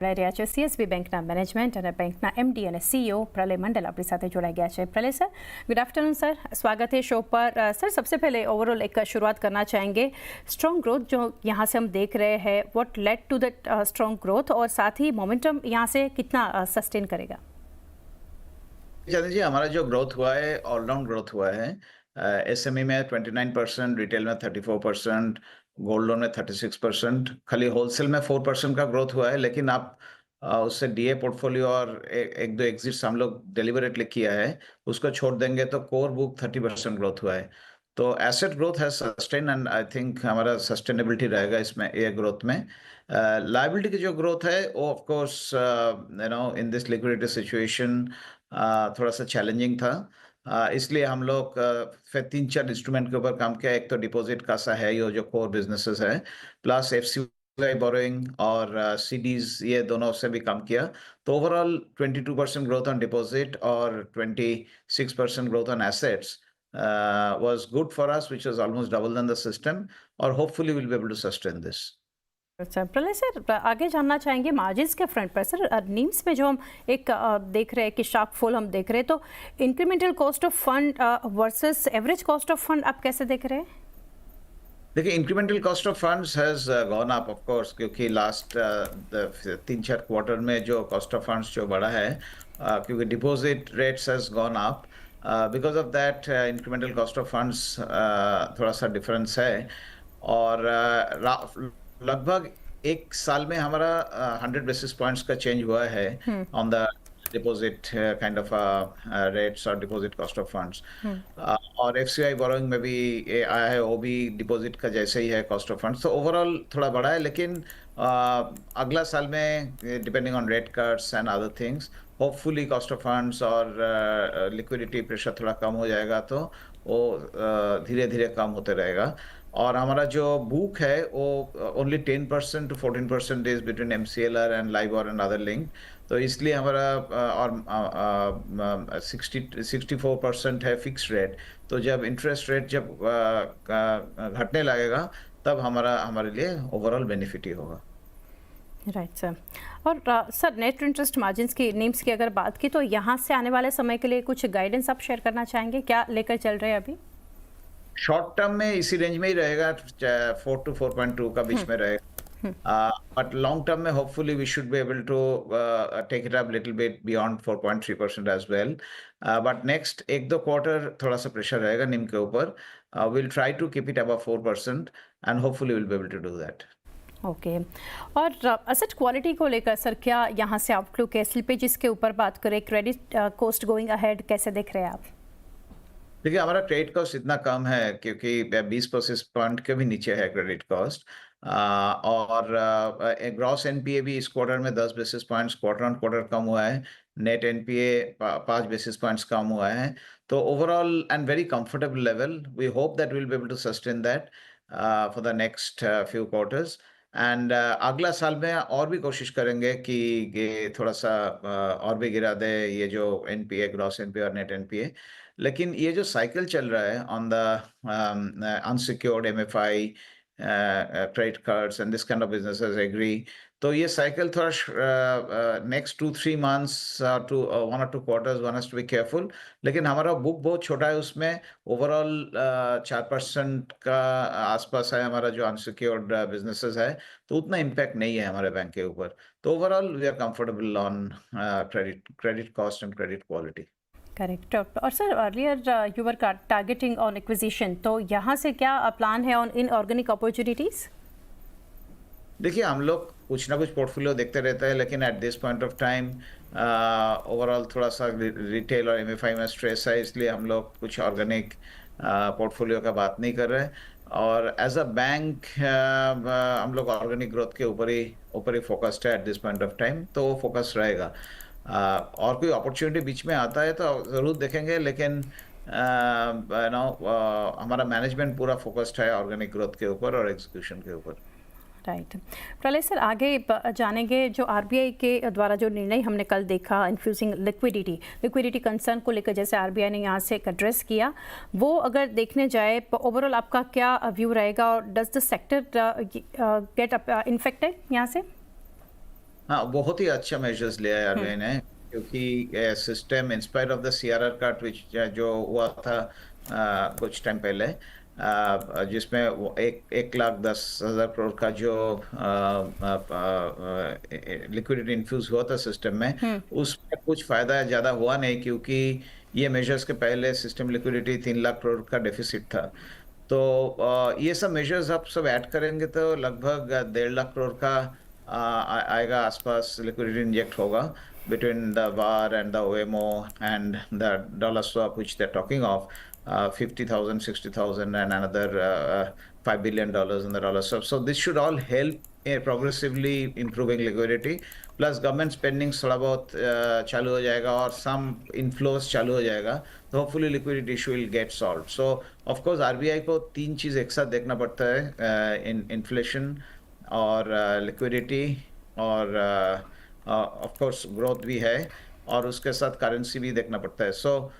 રહ્યા છે CSB બેંકના મેનેજમેન્ટ અને બેંકના MD અને CEO प्रलय मंडल अपनी साथ जोड़ा गया है। प्रलय सर, गुड आफ्टरनून सर, स्वागत है शो पर। सर, सबसे पहले ओवरऑल एक शुरुआत करना चाहेंगे, स्ट्रॉन्ग ग्रोथ जो यहाँ से हम देख रहे हैं, what led to that strong growth और साथ ही मोमेंटम यहाँ से कितना सस्टेन करेगा? जी, हमारा जो ग्रोथ हुआ है ऑलराउंड ग्रोथ हुआ है। SME में 29%, रिटेल में 34%, गोल्ड लोन में 36%, खाली होलसेल में 4% का ग्रोथ हुआ है। लेकिन आप उससे डीए पोर्टफोलियो और एक दो एग्जिट्स हम लोग डिलिबरेटली किया है, उसको छोड़ देंगे तो कोर बुक 30% ग्रोथ हुआ है। तो एसेट ग्रोथ है सस्टेन एंड आई थिंक हमारा सस्टेनेबिलिटी रहेगा इसमें, ये ग्रोथ में। लायबिलिटी की जो ग्रोथ है वो of course in this liquidity situation थोड़ा सा चैलेंजिंग था। इसलिए हम लोग फिर 3-4 इंस्ट्रूमेंट के ऊपर काम किया। एक तो डिपॉजिट कासा है, ये जो कोर बिजनेसेस है, प्लस FCY बोरोइंग और CDs, ये दोनों से भी काम किया। तो ओवरऑल 22% ग्रोथ ऑन डिपॉजिट और 26% growth on assets was good for us, which was almost double than the system, और hopefully we'll be able to sustain this. अच्छा प्रलय सर, आगे जानना चाहेंगे मार्जिन्स के फ्रंट पर। सर, नीम्स में जो हम एक देख रहे हैं कि शार्प फॉल हम देख रहे हैं, तो incremental cost of fund versus average cost of fund आप कैसे देख रहे हैं? देखिए, incremental cost of funds has gone up of course, क्योंकि लास्ट 3-4 क्वार्टर में जो कॉस्ट ऑफ फंड्स जो बढ़ा है, क्योंकि deposit rates has gone up, because of that incremental cost of funds थोड़ा सा डिफरेंस है। और लगभग एक साल में हमारा 100 बेसिस पॉइंट्स का चेंज हुआ है on the deposit kind of rates और डिपॉजिट कॉस्ट ऑफ फंड्स। और FCI बोरोइंग में भी ये आया है, वो भी डिपॉजिट का जैसे ही है कॉस्ट ऑफ फंड्स। तो ओवरऑल थोड़ा बड़ा है, लेकिन अगला साल में depending on rate cuts and other things, hopefully cost of funds और लिक्विडिटी प्रेशर थोड़ा कम हो जाएगा, तो वो धीरे धीरे कम होते रहेगा। और हमारा जो बुक है वो only 10% to 14% is between MCLR and LIBOR and other link. तो इसलिए हमारा और 64% है फिक्स रेट। तो जब इंटरेस्ट रेट जब घटने लगेगा, तब हमारे लिए ओवरऑल बेनिफिट ही होगा। Right sir. और सर, नेट इंटरेस्ट मार्जिन्स की, नीम्स की अगर बात की, तो यहाँ से आने वाले समय के लिए कुछ गाइडेंस आप शेयर करना चाहेंगे? क्या लेकर चल रहे हैं अभी? शॉर्ट टर्म में इसी रेंज में ही रहेगा, 4 to 4.2 का बीच में रहेगा। बट लॉन्ग टर्म में hopefully we should be able to take it up little bit beyond 4.3% as well. But next 1-2 quarter थोड़ा सा प्रेशर रहेगा निम के ऊपर। Will try to keep it above 4% and hopefully will be able to do that. Okay. और asset quality को लेकर sir, क्या यहाँ से आउटलुक है? स्लिपेजेस के ऊपर बात करें, क्रेडिट कॉस्ट गोइंग अहेड कैसे देख रहे हैं आप? देखिए, हमारा क्रेडिट कॉस्ट इतना कम है क्योंकि 20 पॉइंट के भी नीचे है क्रेडिट कॉस्ट। और ग्रॉस NPA भी इस क्वार्टर में 10 basis points quarter on quarter कम हुआ है। नेट NPA 5 बेसिस पॉइंट्स कम हुआ है। तो overall and very comfortable level, we hope that will be able to sustain that for the next few quarters. And अगला साल में और भी कोशिश करेंगे कि ये थोड़ा सा और भी गिरा दे, ये जो NPA, ग्रॉस NPA और नेट NPA। लेकिन ये जो साइकिल चल रहा है on the unsecured MFI credit cards and this kind of businesses agri, तो ये साइकिल थोड़ा next 2-3 months to 1 or 2 quarters one has to be careful. लेकिन हमारा बुक बहुत छोटा है, उसमें ओवरऑल 4% का आसपास है हमारा जो अनसिक्योर्ड बिजनेसेस है, तो उतना इम्पैक्ट नहीं है हमारे बैंक के ऊपर। तो overall we are comfortable on credit cost and credit quality. Correct. और sir, earlier you were targeting on acquisition, तो यहाँ से क्या प्लान है ऑन इनऑर्गेनिक अपॉर्चुनिटीज? देखिए, हम लोग कुछ ना कुछ पोर्टफोलियो देखते रहते हैं, लेकिन at this point of time overall थोड़ा सा रिटेल और MFI में स्ट्रेस है, इसलिए हम लोग कुछ ऑर्गेनिक पोर्टफोलियो का बात नहीं कर रहे हैं। और एज अ बैंक हम लोग ऑर्गेनिक ग्रोथ के ऊपर ही फोकस्ड है at this point of time, तो वो फोकस रहेगा। और कोई अपॉर्चुनिटी बीच में आता है तो ज़रूर देखेंगे, लेकिन हमारा मैनेजमेंट पूरा फोकस्ड है ऑर्गेनिक ग्रोथ के ऊपर और एग्जीक्यूशन के ऊपर। राइट। प्रलय सर, आगे जानेंगे, जो RBI के द्वारा जो निर्णय हमने कल देखा, इन्फ्यूजिंग लिक्विडिटी कंसर्न को लेकर, जैसे RBI ने यहाँ से एक एड्रेस किया, वो अगर देखने जाए ओवरऑल आपका क्या व्यू रहेगा? और does the sector get infected यहाँ से? हाँ, बहुत ही अच्छा मेजर्स लिया है आरबीआई ने, क्योंकि system inspire of the CRR cut which जो हुआ था कुछ टाइम पहले, जिसमें वो 1,10,000 करोड़ का जो लिक्विडिटी इन्फ्यूज हुआ था सिस्टम में, उसमें कुछ फायदा ज्यादा हुआ नहीं, क्योंकि ये मेजर्स के पहले सिस्टम लिक्विडिटी 3 लाख करोड़ का डेफिसिट था। तो ये सब मेजर्स आप सब ऐड करेंगे तो लगभग 1.5 लाख करोड़ का आएगा आसपास, लिक्विडिटी इंजेक्ट होगा between the VAR and the OMO and the dollar swap which they're talking of, 50,000, 60,000 and another $5 billion in the dollar swap. So this should all help progressively improving liquidity. Plus government spending थोड़ा बहुत चालू हो जाएगा और some inflows चालू हो जाएगा, तो hopefully liquidity issue will get solved. So of course RBI को तीन चीज एक साथ देखना पड़ता है, inflation और liquidity और ऑफ कोर्स ग्रोथ भी है, और उसके साथ करेंसी भी देखना पड़ता है। सो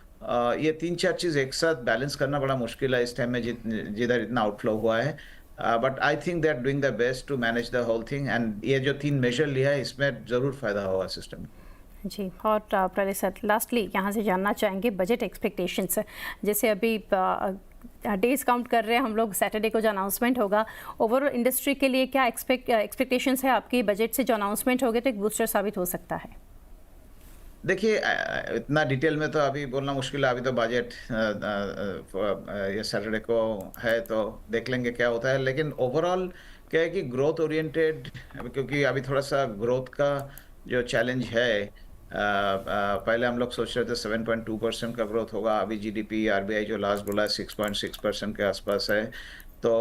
ये तीन चार चीज एक साथ बैलेंस करना बड़ा मुश्किल है इस टाइम में, जिधर इतना आउटफ्लो हुआ है। But I think they are doing the best to manage the whole thing, and ये जो तीन मेजर लिया है इसमें जरूर फायदा होगा सिस्टम। जी, और प्रलय सर लास्टली यहाँ से जानना चाहेंगे बजट एक्सपेक्टेशंस, जैसे अभी डेज काउंट कर रहे हैं हम लोग, सैटरडे को जो अनाउंसमेंट होगा, ओवरऑल इंडस्ट्री के लिए क्या एक्सपेक्टेशंस है आपकी? बजट से जो अनाउंसमेंट होगे तो एक बूस्टर साबित हो सकता है। देखिए इतना डिटेल में तो अभी बोलना मुश्किल है, अभी तो बजट ये सैटरडे को है तो देख लेंगे क्या होता है। लेकिन ओवरऑल क्या है कि ग्रोथ ओरिएंटेड, क्योंकि अभी थोड़ा सा ग्रोथ का जो चैलेंज है, पहले हम लोग सोच रहे थे 7.2% का ग्रोथ होगा, अभी जीडीपी आरबीआई जो लास्ट बोला है 6.6% के आसपास है। तो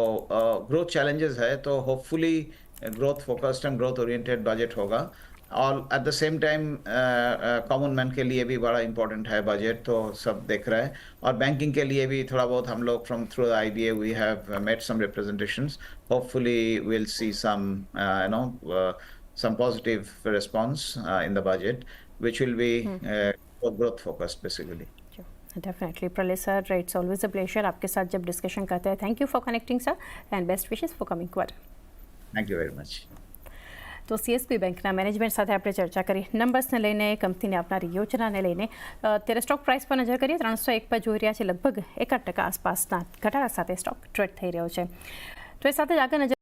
ग्रोथ चैलेंजेस है, तो hopefully growth focused and growth oriented budget होगा। और at the same time common man के लिए भी बड़ा इंपॉर्टेंट है बजट, तो सब देख रहा है। और बैंकिंग के लिए भी थोड़ा बहुत हम लोग from through IBA we have made some representations, hopefully will see some some positive response in the budget, which will be growth focused basically. Definitely Pralay sir, it's always a pleasure आपके साथ जब डिस्कशन करते हैं। Thank you for connecting sir, and best wishes for coming quarter. Thank you very much. તો CSB બેંકના management સાથે આપણે ચર્ચા કરી, નંબર્સને લઈને, કંપનીને આપનારી યોજનાને લઈને। અત્યારે સ્ટોક પ્રાઇસ પર નજર કરીએ, 301 પર જોઈ રહ્યા છે, લગભગ 1% આસપાસના ઘટાડા સાથે સ્ટોક ટ્રેડ થઈ રહ્યો છે। તો એ સાથે જ આગળ નજર